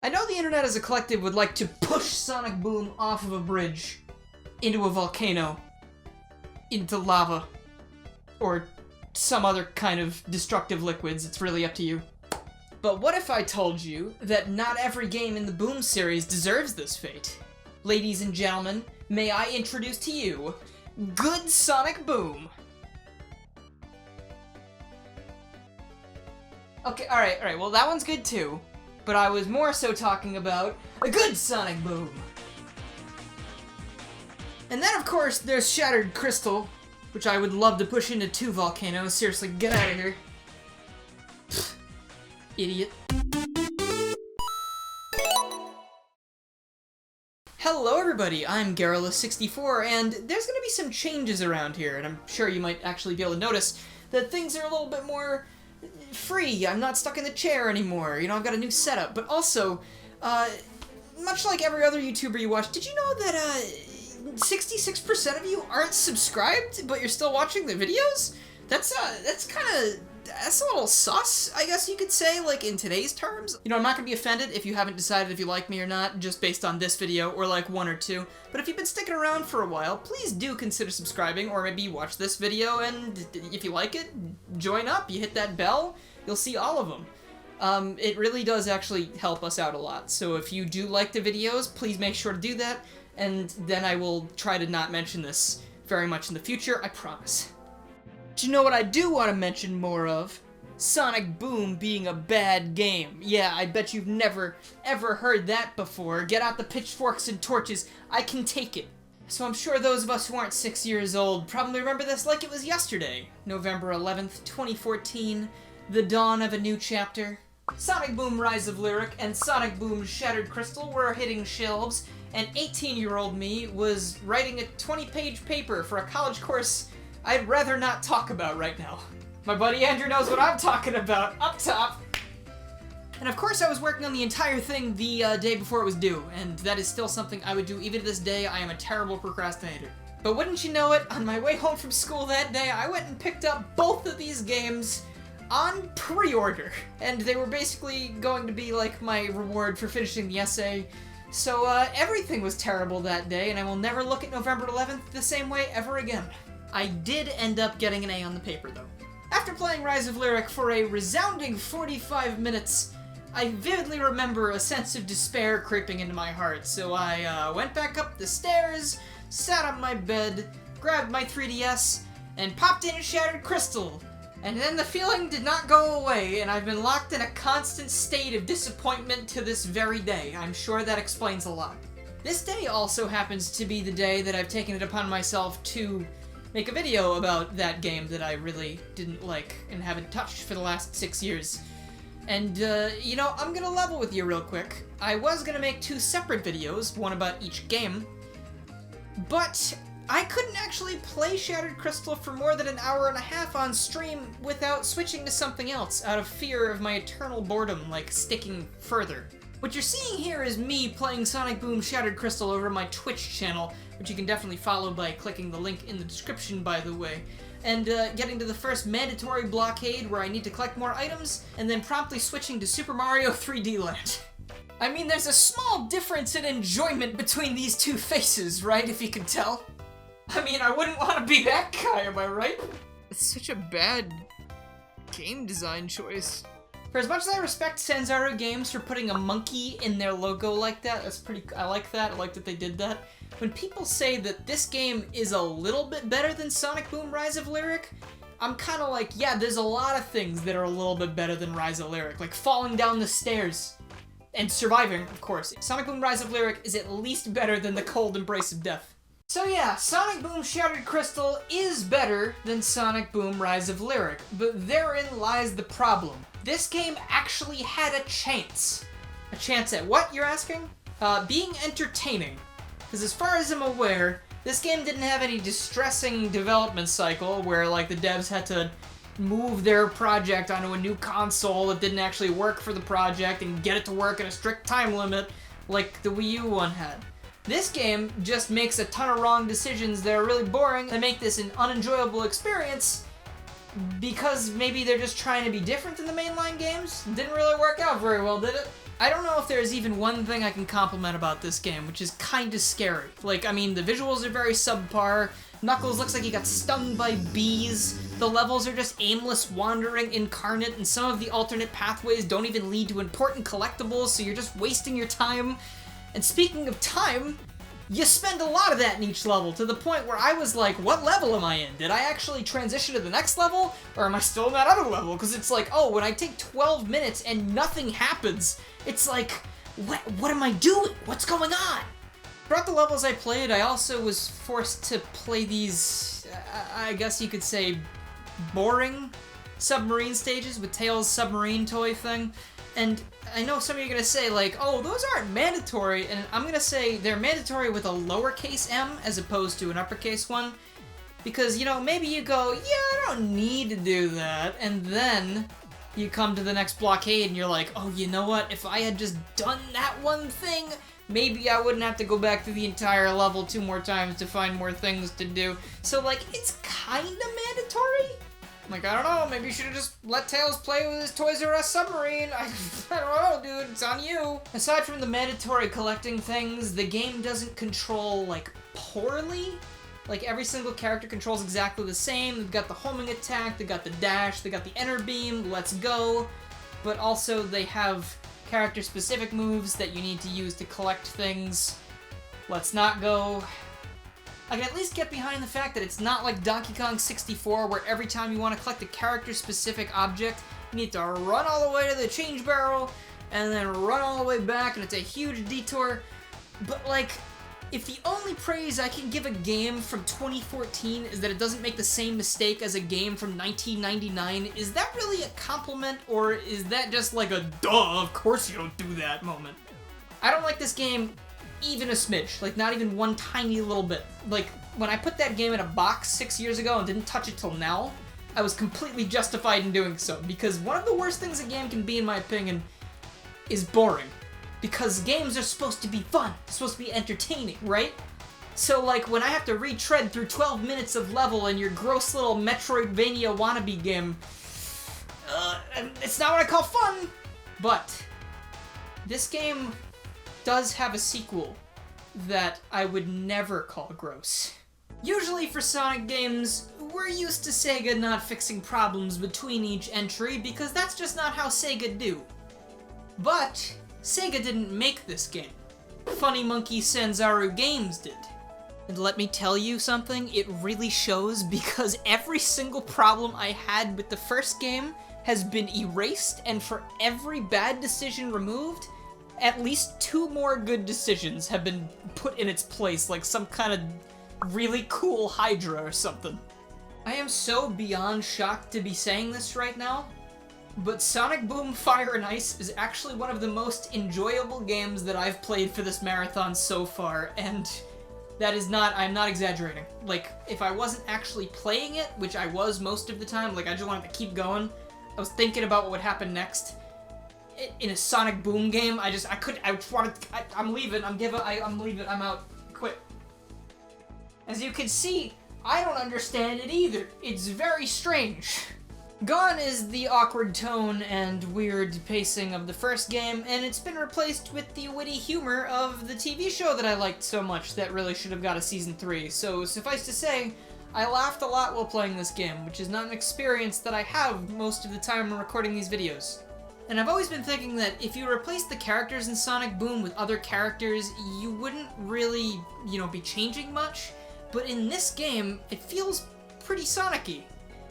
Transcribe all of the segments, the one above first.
I know the internet as a collective would like to push Sonic Boom off of a bridge, into a volcano, into lava, or some other kind of destructive liquids. It's really up to you. But what if I told you that not every game in the Boom series deserves this fate? Ladies and gentlemen, may I introduce to you, Good Sonic Boom. Okay, alright, well that one's good too. But I was more so talking about a good Sonic Boom. And then of course there's Shattered Crystal, which I would love to push into 2 volcanoes. Seriously, get out of here. Pfft, idiot. Hello everybody, I'm Garrulous64, and there's gonna be some changes around here, and I'm sure you might actually be able to notice that things are a little bit more free. I'm not stuck in the chair anymore. You know, I've got a new setup. But also, much like every other YouTuber you watch, did you know that 66% of you aren't subscribed, but you're still watching the videos? That's a little sus, I guess you could say, like, in today's terms. You know, I'm not gonna be offended if you haven't decided if you like me or not, just based on this video, or like 1 or 2. But if you've been sticking around for a while, please do consider subscribing, or maybe you watch this video, and if you like it, join up, you hit that bell, you'll see all of them. It really does actually help us out a lot, so if you do like the videos, please make sure to do that, and then I will try to not mention this very much in the future, I promise. Do you know what I do want to mention more of? Sonic Boom being a bad game. Yeah, I bet you've never, ever heard that before. Get out the pitchforks and torches. I can take it. So I'm sure those of us who aren't 6 years old probably remember this like it was yesterday. November 11th, 2014. The dawn of a new chapter. Sonic Boom Rise of Lyric and Sonic Boom Shattered Crystal were hitting shelves, and 18-year-old me was writing a 20-page paper for a college course I'd rather not talk about right now. My buddy Andrew knows what I'm talking about, up top. And of course I was working on the entire thing the day before it was due, and that is still something I would do even to this day. I am a terrible procrastinator. But wouldn't you know it, on my way home from school that day, I went and picked up both of these games on pre-order. And they were basically going to be like my reward for finishing the essay. So everything was terrible that day, and I will never look at November 11th the same way ever again. I did end up getting an A on the paper, though. After playing Rise of Lyric for a resounding 45 minutes, I vividly remember a sense of despair creeping into my heart, so I went back up the stairs, sat on my bed, grabbed my 3DS, and popped in Shattered Crystal. And then the feeling did not go away, and I've been locked in a constant state of disappointment to this very day. I'm sure that explains a lot. This day also happens to be the day that I've taken it upon myself to make a video about that game that I really didn't like and haven't touched for the last 6 years. And, you know, I'm gonna level with you real quick. I was gonna make 2 separate videos, one about each game, but I couldn't actually play Shattered Crystal for more than an hour and a half on stream without switching to something else, out of fear of my eternal boredom, like, sticking further. What you're seeing here is me playing Sonic Boom Shattered Crystal over my Twitch channel, which you can definitely follow by clicking the link in the description, by the way, and getting to the first mandatory blockade where I need to collect more items, and then promptly switching to Super Mario 3D Land. I mean, there's a small difference in enjoyment between these 2 faces, right, if you can tell? I mean, I wouldn't want to be that guy, am I right? It's such a bad game design choice. For as much as I respect Sanzaru Games for putting a monkey in their logo like that, I like that, I like that they did that. When people say that this game is a little bit better than Sonic Boom Rise of Lyric, I'm kinda like, yeah, there's a lot of things that are a little bit better than Rise of Lyric, like falling down the stairs and surviving, of course. Sonic Boom Rise of Lyric is at least better than the cold embrace of death. So yeah, Sonic Boom Shattered Crystal is better than Sonic Boom Rise of Lyric, but therein lies the problem. This game actually had a chance. A chance at what, you're asking? Being entertaining. Because as far as I'm aware, this game didn't have any distressing development cycle where, like, the devs had to move their project onto a new console that didn't actually work for the project and get it to work in a strict time limit like the Wii U one had. This game just makes a ton of wrong decisions that are really boring and make this an unenjoyable experience because maybe they're just trying to be different than the mainline games. Didn't really work out very well, did it? I don't know if there's even one thing I can compliment about this game, which is kinda scary. Like, I mean, the visuals are very subpar, Knuckles looks like he got stung by bees, the levels are just aimless wandering incarnate, and some of the alternate pathways don't even lead to important collectibles, so you're just wasting your time. And speaking of time, you spend a lot of that in each level, to the point where I was like, what level am I in? Did I actually transition to the next level? Or am I still in that other level? Because it's like, oh, when I take 12 minutes and nothing happens, it's like, what am I doing? What's going on? Throughout the levels I played, I also was forced to play these, I guess you could say, boring submarine stages with Tails' submarine toy thing. And I know some of you are going to say, like, oh, those aren't mandatory, and I'm going to say they're mandatory with a lowercase m as opposed to an uppercase one. Because, you know, maybe you go, yeah, I don't need to do that, and then you come to the next blockade and you're like, oh, you know what, if I had just done that one thing, maybe I wouldn't have to go back through the entire level 2 more times to find more things to do. So, like, it's kinda mandatory? Like, I don't know, maybe you should have just let Tails play with his Toys R Us submarine. I don't know, dude, it's on you. Aside from the mandatory collecting things, the game doesn't control, like, poorly. Like, every single character controls exactly the same. They've got the homing attack, they got the dash, they got the enter beam, let's go. But also, they have character-specific moves that you need to use to collect things. Let's not go. I can at least get behind the fact that it's not like Donkey Kong 64, where every time you want to collect a character-specific object, you need to run all the way to the change barrel, and then run all the way back, and it's a huge detour. But, like, if the only praise I can give a game from 2014 is that it doesn't make the same mistake as a game from 1999, is that really a compliment, or is that just like a duh, of course you don't do that moment? I don't like this game even a smidge, like not even one tiny little bit. Like, when I put that game in a box 6 years ago and didn't touch it till now, I was completely justified in doing so, because one of the worst things a game can be, in my opinion, is boring. Because games are supposed to be fun, they're supposed to be entertaining, right? So, like, when I have to retread through 12 minutes of level in your gross little Metroidvania wannabe game, it's not what I call fun! But this game does have a sequel that I would never call gross. Usually for Sonic games, we're used to Sega not fixing problems between each entry because that's just not how Sega do. But Sega didn't make this game. Funny Monkey Sanzaru Games did. And let me tell you something, it really shows, because every single problem I had with the first game has been erased, and for every bad decision removed, at least 2 more good decisions have been put in its place, like some kind of really cool Hydra or something. I am so beyond shocked to be saying this right now, but Sonic Boom Fire and Ice is actually one of the most enjoyable games that I've played for this marathon so far, and that is not, I'm not exaggerating. Like, if I wasn't actually playing it, which I was most of the time, like I just wanted to keep going, I was thinking about what would happen next. In a Sonic Boom game, I'm leaving, I'm leaving, I'm out, quit. As you can see, I don't understand it either. It's very strange. Gone is the awkward tone and weird pacing of the first game, and it's been replaced with the witty humor of the TV show that I liked so much that really should have got a Season 3. So suffice to say, I laughed a lot while playing this game, which is not an experience that I have most of the time when recording these videos. And I've always been thinking that if you replace the characters in Sonic Boom with other characters, you wouldn't really, be changing much. But in this game, it feels pretty Sonic-y.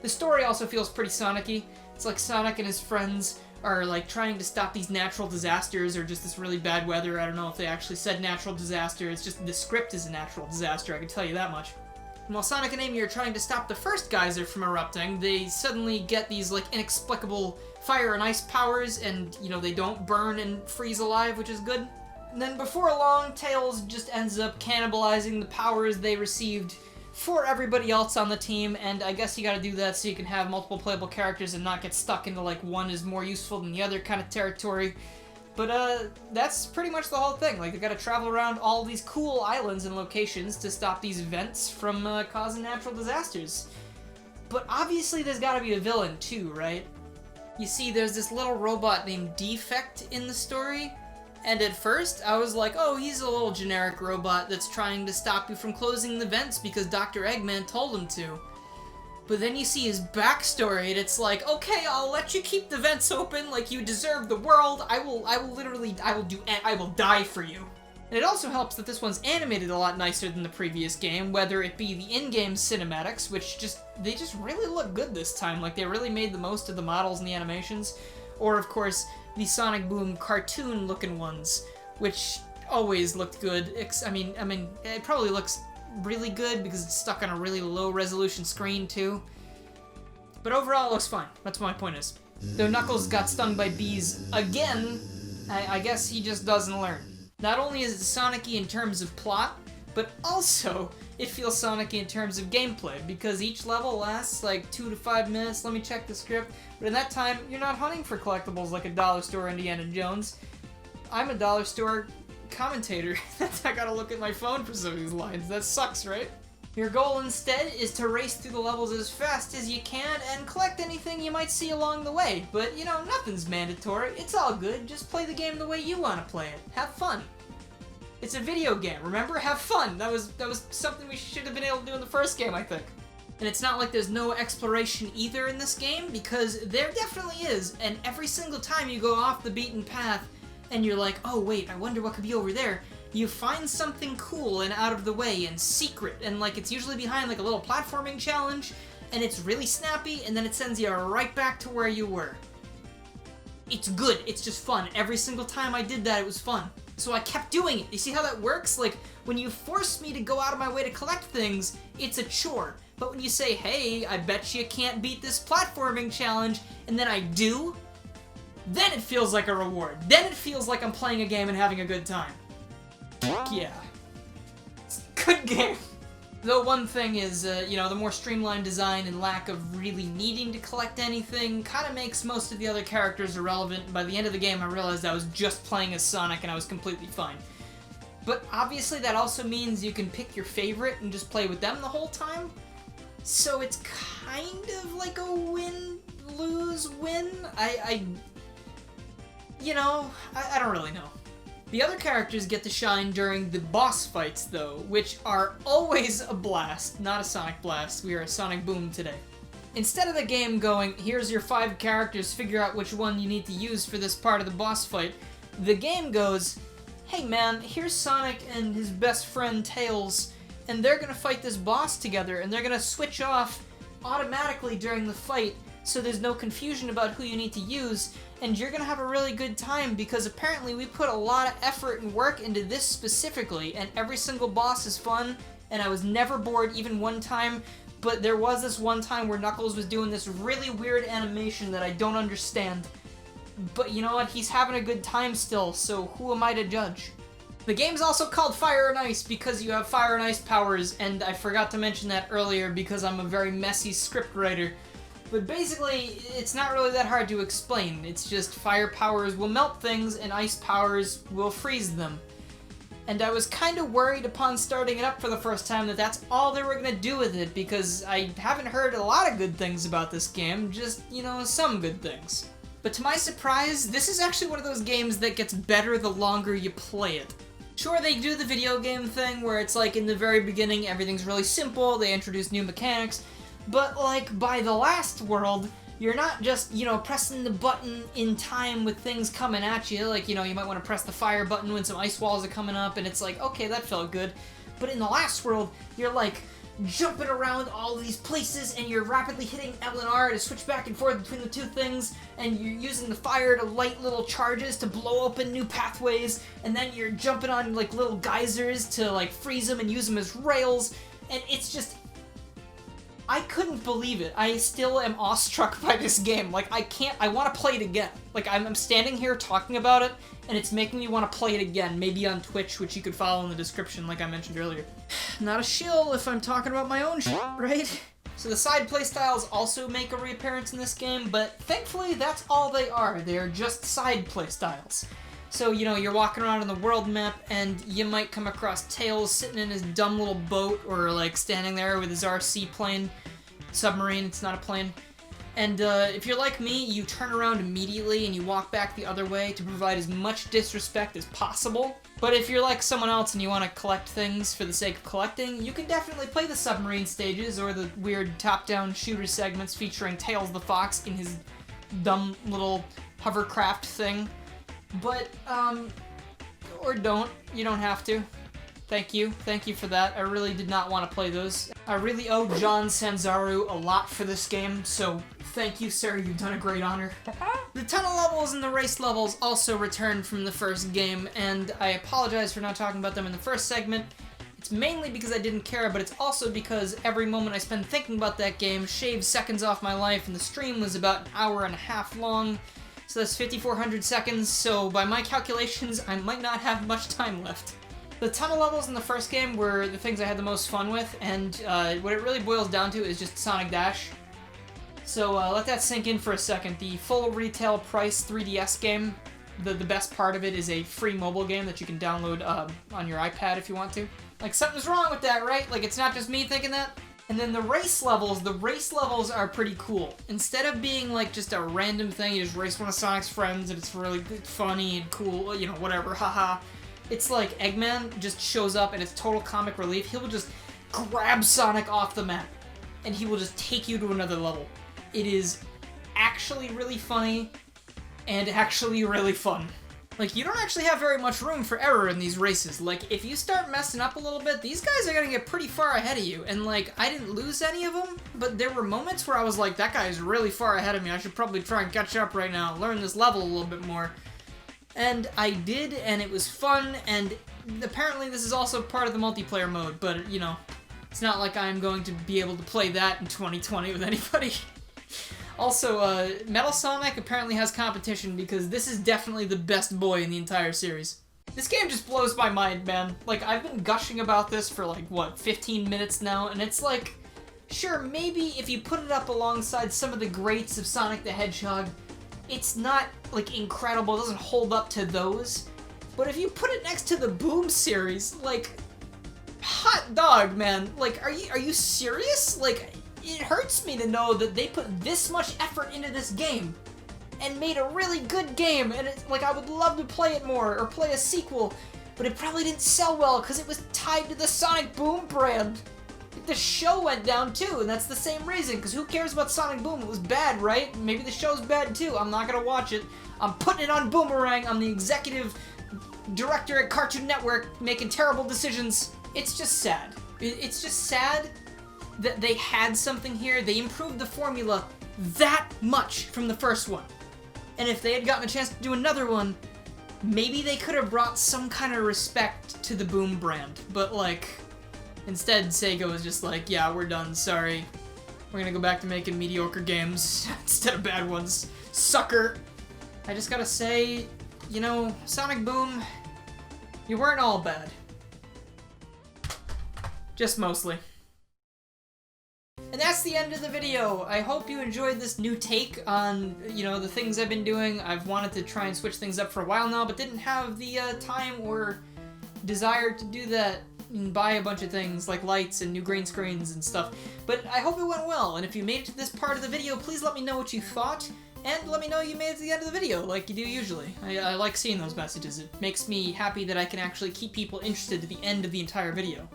The story also feels pretty Sonic-y. It's like Sonic and his friends are like trying to stop these natural disasters or just this really bad weather. I don't know if they actually said natural disaster. It's just the script is a natural disaster, I can tell you that much. And while Sonic and Amy are trying to stop the first geyser from erupting, they suddenly get these like inexplicable fire and ice powers, and they don't burn and freeze alive, which is good. And then before long, Tails just ends up cannibalizing the powers they received for everybody else on the team, and I guess you gotta do that so you can have multiple playable characters and not get stuck into like one is more useful than the other kind of territory. But that's pretty much the whole thing. Like, they gotta travel around all these cool islands and locations to stop these vents from causing natural disasters. But obviously there's gotta be a villain too, right? You see, there's this little robot named Defect in the story, and at first I was like, oh, he's a little generic robot that's trying to stop you from closing the vents because Dr. Eggman told him to. But then you see his backstory, and it's like, okay, I'll let you keep the vents open like you deserve the world. I will die for you. And it also helps that this one's animated a lot nicer than the previous game, whether it be the in-game cinematics, which they just really look good this time, like they really made the most of the models and the animations, or of course, the Sonic Boom cartoon-looking ones, which always looked good. I mean, it probably looks really good because it's stuck on a really low-resolution screen, too. But overall, it looks fine. That's what my point is. Though Knuckles got stung by bees again, I guess he just doesn't learn. Not only is it Sonic-y in terms of plot, but also it feels Sonic-y in terms of gameplay, because each level lasts like 2 to 5 minutes. Let me check the script. But in that time, you're not hunting for collectibles like a dollar store Indiana Jones. I'm a dollar store commentator. I gotta look at my phone for some of these lines. That sucks, right? Your goal instead is to race through the levels as fast as you can and collect anything you might see along the way. But, you know, nothing's mandatory. It's all good. Just play the game the way you want to play it. Have fun. It's a video game, remember? Have fun. That was something we should have been able to do in the first game, I think. And it's not like there's no exploration either in this game, because there definitely is. And every single time you go off the beaten path and you're like, oh wait, I wonder what could be over there, you find something cool and out of the way and secret, and like it's usually behind like a little platforming challenge, and it's really snappy, and then it sends you right back to where you were. It's good, it's just fun. Every single time I did that, it was fun. So I kept doing it. You see how that works? Like, when you force me to go out of my way to collect things, it's a chore. But when you say, hey, I bet you can't beat this platforming challenge, and then I do, then it feels like a reward. Then it feels like I'm playing a game and having a good time. Yeah. It's a good game. Though one thing is, the more streamlined design and lack of really needing to collect anything kind of makes most of the other characters irrelevant. By the end of the game, I realized I was just playing as Sonic and I was completely fine. But obviously that also means you can pick your favorite and just play with them the whole time. So it's kind of like a win-lose-win. I don't really know. The other characters get to shine during the boss fights, though, which are always a blast, not a Sonic Blast. We are a Sonic Boom today. Instead of the game going, here's your 5 characters, figure out which one you need to use for this part of the boss fight, the game goes, hey man, here's Sonic and his best friend Tails, and they're gonna fight this boss together, and they're gonna switch off automatically during the fight, so there's no confusion about who you need to use, and you're gonna have a really good time because apparently we put a lot of effort and work into this specifically, and every single boss is fun, and I was never bored even one time, but there was this one time where Knuckles was doing this really weird animation that I don't understand. But you know what? He's having a good time still, so who am I to judge? The game's also called Fire and Ice because you have fire and ice powers, and I forgot to mention that earlier because I'm a very messy script writer. But basically, it's not really that hard to explain. It's just fire powers will melt things and ice powers will freeze them. And I was kind of worried upon starting it up for the first time that that's all they were going to do with it, because I haven't heard a lot of good things about this game, just, some good things. But to my surprise, this is actually one of those games that gets better the longer you play it. Sure, they do the video game thing where it's like in the very beginning everything's really simple, they introduce new mechanics, but like by the last world, you're not just, pressing the button in time with things coming at you, like, you might want to press the fire button when some ice walls are coming up, and it's like, okay, that felt good. But in the last world, you're like jumping around all these places, and you're rapidly hitting L and R to switch back and forth between the two things, and you're using the fire to light little charges to blow open new pathways, and then you're jumping on like little geysers to like freeze them and use them as rails, and it's just, I couldn't believe it. I still am awestruck by this game. Like, I want to play it again. Like, I'm standing here talking about it, and it's making me want to play it again, maybe on Twitch, which you could follow in the description like I mentioned earlier. Not a shill if I'm talking about my own shit, right? So the side playstyles also make a reappearance in this game, but thankfully that's all they are. They're just side playstyles. So, you're walking around on the world map, and you might come across Tails sitting in his dumb little boat, or, like, standing there with his RC plane. Submarine, it's not a plane. And if you're like me, you turn around immediately and you walk back the other way to provide as much disrespect as possible. But if you're like someone else and you want to collect things for the sake of collecting, you can definitely play the submarine stages or the weird top-down shooter segments featuring Tails the Fox in his dumb little hovercraft thing. But, or don't. You don't have to. Thank you. Thank you for that. I really did not want to play those. I really owe John Sanzaru a lot for this game, so thank you, sir. You've done a great honor. The tunnel levels and the race levels also returned from the first game, and I apologize for not talking about them in the first segment. It's mainly because I didn't care, but it's also because every moment I spend thinking about that game shaves seconds off my life, and the stream was about an hour and a half long, so that's 5,400 seconds, so by my calculations, I might not have much time left. The tunnel levels in the first game were the things I had the most fun with, and what it really boils down to is just Sonic Dash. So let that sink in for a second. The full retail price 3DS game, the best part of it is a free mobile game that you can download on your iPad if you want to. Like, something's wrong with that, right? Like, it's not just me thinking that? And then the race levels are pretty cool. Instead of being like just a random thing, you just race one of Sonic's friends and it's really funny and cool, you know, whatever, haha. It's like Eggman just shows up and it's total comic relief. He will just grab Sonic off the map and he will just take you to another level. It is actually really funny and actually really fun. Like, you don't actually have very much room for error in these races. Like, if you start messing up a little bit, these guys are gonna get pretty far ahead of you. And like, I didn't lose any of them, but there were moments where I was like, that guy is really far ahead of me. I should probably try and catch up right now, learn this level a little bit more. And I did, and it was fun, and apparently this is also part of the multiplayer mode, but, you know, it's not like I'm going to be able to play that in 2020 with anybody. Also, Metal Sonic apparently has competition because this is definitely the best boy in the entire series. This game just blows my mind, man. Like, I've been gushing about this for, like, what, 15 minutes now, and it's like, sure, maybe if you put it up alongside some of the greats of Sonic the Hedgehog, it's not, like, incredible, it doesn't hold up to those. But if you put it next to the Boom series, like, hot dog, man. Like, are you serious? Like, it hurts me to know that they put this much effort into this game and made a really good game, and it's like, I would love to play it more or play a sequel, but it probably didn't sell well because it was tied to the Sonic Boom brand. The show went down too, and that's the same reason, because who cares about Sonic Boom? It was bad, right? Maybe the show's bad too. I'm not gonna watch it. I'm putting it on Boomerang. I'm the executive director at Cartoon Network making terrible decisions. It's just sad. It's just sad that they had something here. They improved the formula that much from the first one. And if they had gotten a chance to do another one, maybe they could have brought some kind of respect to the Boom brand. But like, instead Sega was just like, yeah, we're done, sorry. We're gonna go back to making mediocre games instead of bad ones. Sucker! I just gotta say, you know, Sonic Boom, you weren't all bad. Just mostly. And that's the end of the video. I hope you enjoyed this new take on, you know, the things I've been doing. I've wanted to try and switch things up for a while now, but didn't have the time or desire to do that and buy a bunch of things like lights and new green screens and stuff. But I hope it went well, and if you made it to this part of the video, please let me know what you thought, and let me know you made it to the end of the video, like you do usually. I like seeing those messages. It makes me happy that I can actually keep people interested to the end of the entire video.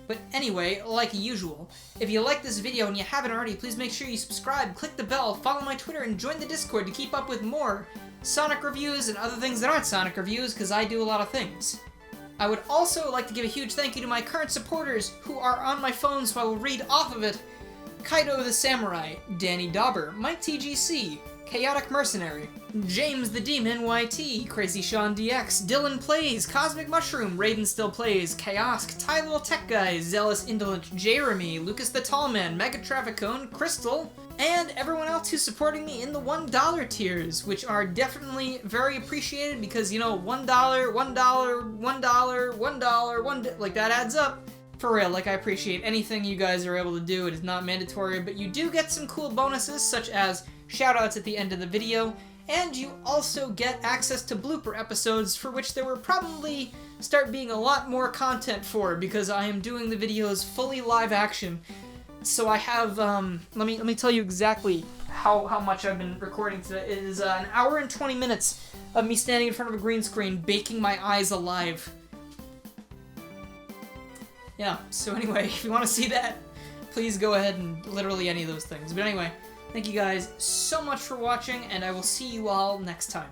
But anyway, like usual, if you like this video and you haven't already, please make sure you subscribe, click the bell, follow my Twitter, and join the Discord to keep up with more Sonic reviews and other things that aren't Sonic reviews, because I do a lot of things. I would also like to give a huge thank you to my current supporters who are on my phone, so I will read off of it. Kaido the Samurai, Danny Dauber, Mike TGC, Chaotic Mercenary, James the Demon YT, Crazy Sean DX, Dylan Plays, Cosmic Mushroom, Raiden Still Plays, Chaosk, Ty Little Tech Guy, Zealous Indolent Jeremy, Lucas the Tallman, Mega Traficone, Crystal, and everyone else who's supporting me in the $1 tiers, which are definitely very appreciated because, you know, $1, $1, $1, $1, like that adds up. For real, like I appreciate anything you guys are able to do. It is not mandatory, but you do get some cool bonuses such as shoutouts at the end of the video, and you also get access to blooper episodes for which there will probably start being a lot more content for because I am doing the videos fully live action. So I have, let me tell you exactly how much I've been recording today. It is an hour and 20 minutes of me standing in front of a green screen, baking my eyes alive. Yeah, so anyway, if you want to see that, please go ahead and literally any of those things. But anyway, thank you guys so much for watching, and I will see you all next time.